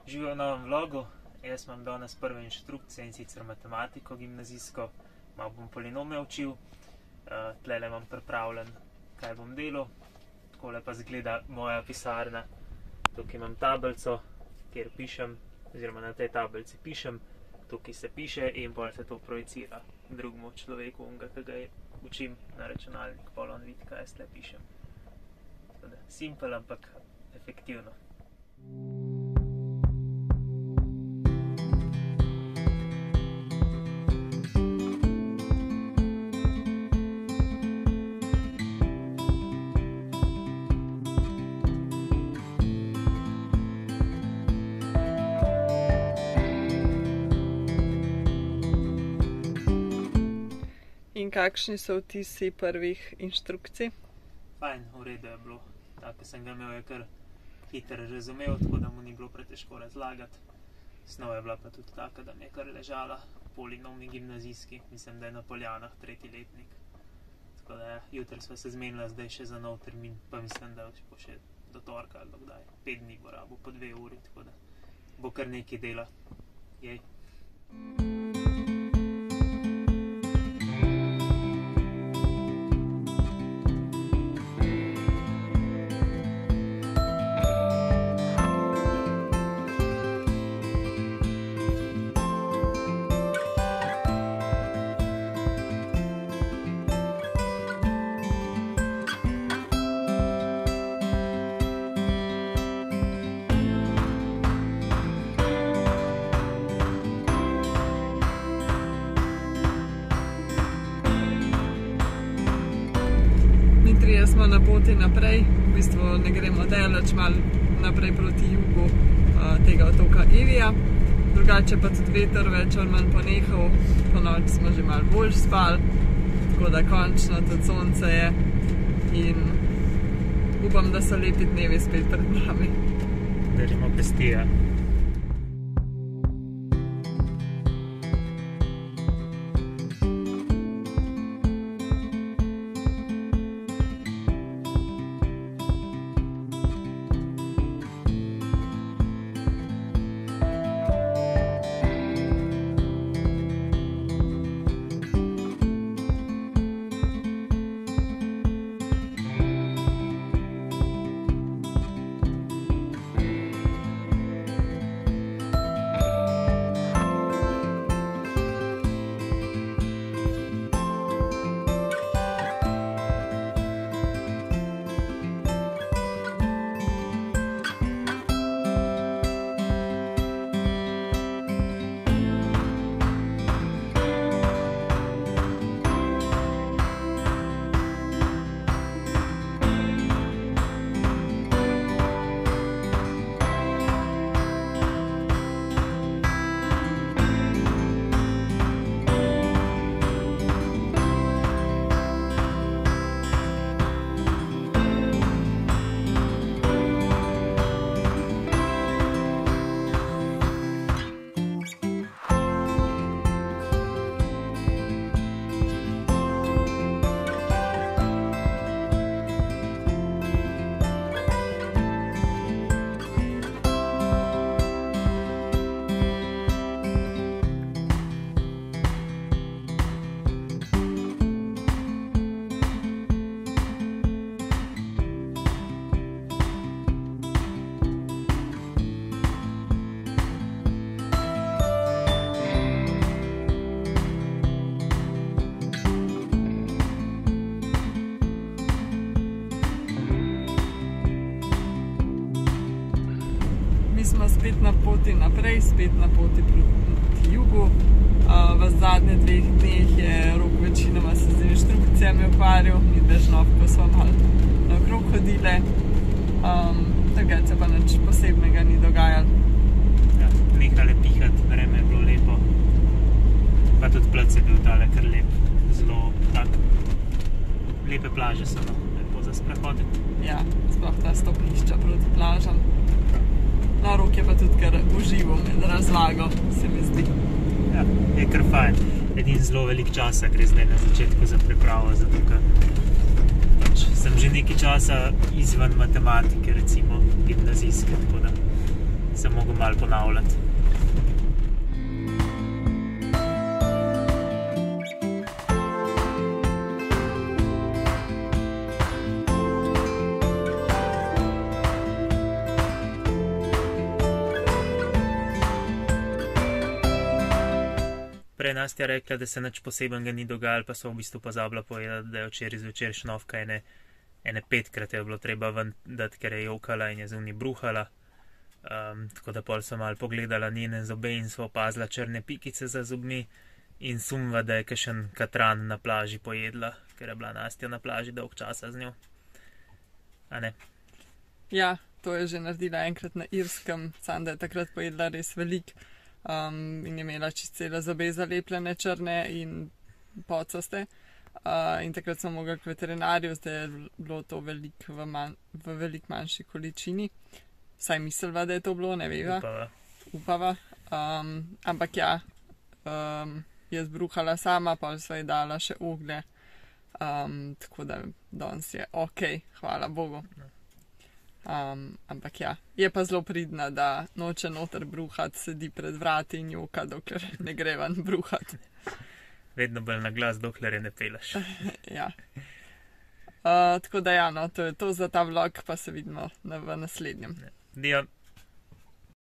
Živijo v novem vlogu. Jaz imam danes prve inštrukcije in sicer matematiko gimnazijsko. Malo bom polinome učil. Tlele imam pripravljen, kaj bom delal. Takole pa izgleda moja pisarna. Tukaj imam tablico, kjer pišem, oziroma na tej tablici pišem. Tukaj se piše in pol se to projicira drugemu človeku, ki ga učim na računalnik, pol on vidi, kaj jaz tle pišem. Simpel, ampak efektivno. In kakšni so vtisi prvih inštrukcij? Fajn, v redu je bilo. Tako sem ga imel, je kar hitro razumel, tako da mu ni bilo pretežko razlagati. Snov je bila pa tudi taka, da mi je kar ležala. Polinomi gimnazijski, mislim, da je na Poljanah 3. letnik. Tako da jutri sva se zmenila, zdaj še za nov termin, pa mislim, da bo še do torka ali do kdaj. 5 dni bo rabo, po 2 uri, tako da bo kar nekaj dela. Jej. Smo na poti naprej, v bistvu ne gremo daleč, malo naprej proti jugu tega otoka Evija. Drugače pa tudi veter več ali manj ponehal, po noči smo že malo bolj spali, tako da končno tudi sonce je in upam, da so lepi dnevi spet pred nami. Držimo pesti, ja. Smo spet na poti naprej, spet na poti proti jugu. V zadnjih 2 dneh je Rok večinoma se z inštrukcijami ukvarjal, mi bežno, ko smo malo naokrog hodile. Takrat se pa nič posebnega ni dogajalo. Ja, nehale pihati, vreme je bilo lepo. Pa tudi plac je bil tale kar lep, zelo tak. Lepe plaže so, no, lepo za sprehoditi. Ja, sploh ta stopnišča proti plažam. Na Rok je pa tudi kar užival med razlago, se mi zdi. Ja, je kar fajn. Edin zelo velik časa gre zdaj na začetku za pripravo, zato ker sem že nekaj časa izven matematike, recimo gimnazijske, tako da se mogel malo ponavljati. Prej Nastja rekla, da se nič posebenega ni dogajalo, pa so v bistvu pozabila povedati, da je včeraj zvečer šnovka ene 5-krat je bilo treba ven dati, ker je jokala in je zunaj bruhala. Tako da pol so malo pogledala njene zobe in so opazila črne pikice za zobmi in sumva, da je kakšen katran na plaži pojedla, ker je bila Nastja na plaži dolg časa z njo. A ne? Ja, to je že naredila enkrat na Irskem, sam da je takrat pojedla res veliko. In je imela čist cele zobe zalepljene črne in pocaste. In takrat smo mogli k veterinarju, zdaj je bilo to v veliko manjši količini. Vsaj mislila, da je to bilo, ne veva. Upava. Ampak ja, je zbruhala sama, pa sva ji dala še oglje. Tako da danes je ok, hvala Bogu. Ampak ja, je pa zelo pridna, da noče noter bruhati, sedi pred vrati in joka, dokler ne gre ven bruhati. Vedno bolj na glas, dokler je ne peleš. Ja. Tako da ja, no, to je to za ta vlog, pa se vidimo v naslednjem. Dio.